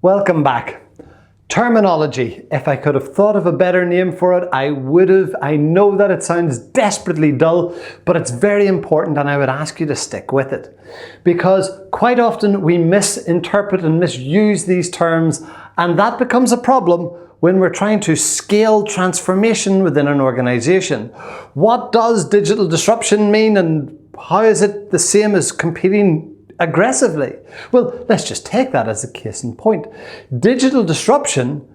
Welcome back. Terminology. If I could have thought of a better name for it, I would have. I know that it sounds desperately dull, but it's very important and I would ask you to stick with it. Because quite often we misinterpret and misuse these terms, and that becomes a problem when we're trying to scale transformation within an organization. What does digital disruption mean, and how is it the same as competing aggressively? Well, let's just take that as a case in point. Digital disruption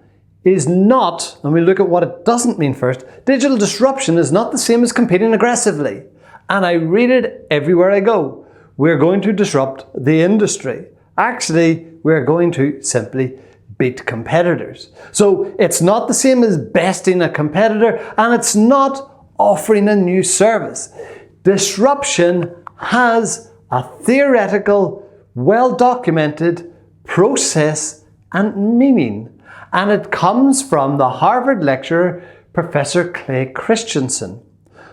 is not, and we look at what it doesn't mean first, digital disruption is not the same as competing aggressively. And I read it everywhere I go. We're going to disrupt the industry. Actually, we're going to simply beat competitors. So it's not the same as besting a competitor, and it's not offering a new service. Disruption has a theoretical, well-documented process and meaning. And it comes from the Harvard lecturer, Professor Clay Christensen.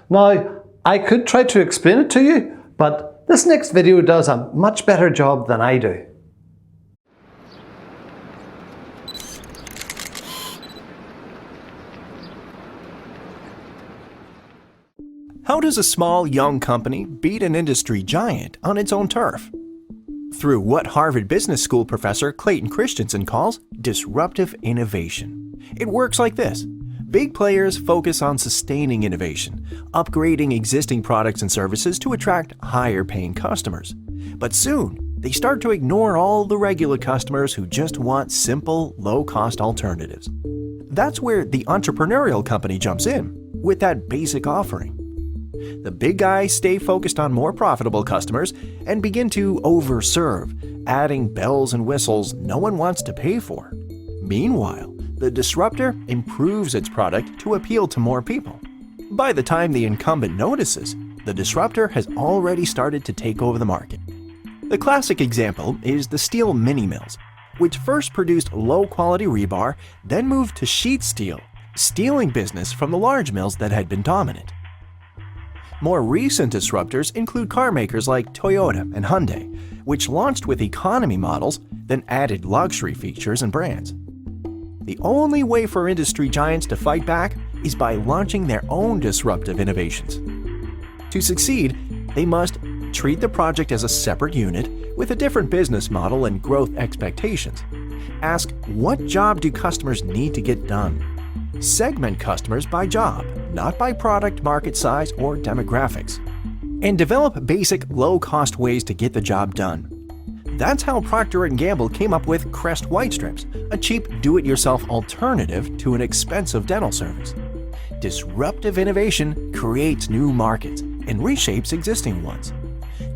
Now, I could try to explain it to you, but this next video does a much better job than I do. How does a small, young company beat an industry giant on its own turf? Through what Harvard Business School professor Clayton Christensen calls disruptive innovation. It works like this. Big players focus on sustaining innovation, upgrading existing products and services to attract higher-paying customers. But soon, they start to ignore all the regular customers who just want simple, low-cost alternatives. That's where the entrepreneurial company jumps in with that basic offering. The big guys stay focused on more profitable customers and begin to overserve, adding bells and whistles no one wants to pay for. Meanwhile, the disruptor improves its product to appeal to more people. By the time the incumbent notices, the disruptor has already started to take over the market. The classic example is the steel mini mills, which first produced low-quality rebar, then moved to sheet steel, stealing business from the large mills that had been dominant. More recent disruptors include car makers like Toyota and Hyundai, which launched with economy models, then added luxury features and brands. The only way for industry giants to fight back is by launching their own disruptive innovations. To succeed, they must treat the project as a separate unit with a different business model and growth expectations. Ask, what job do customers need to get done? Segment customers by job, not by product, market size, or demographics. And develop basic, low-cost ways to get the job done. That's how Procter & Gamble came up with Crest White Strips, a cheap do-it-yourself alternative to an expensive dental service. Disruptive innovation creates new markets and reshapes existing ones.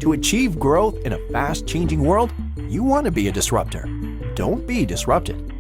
To achieve growth in a fast-changing world, you want to be a disruptor. Don't be disrupted.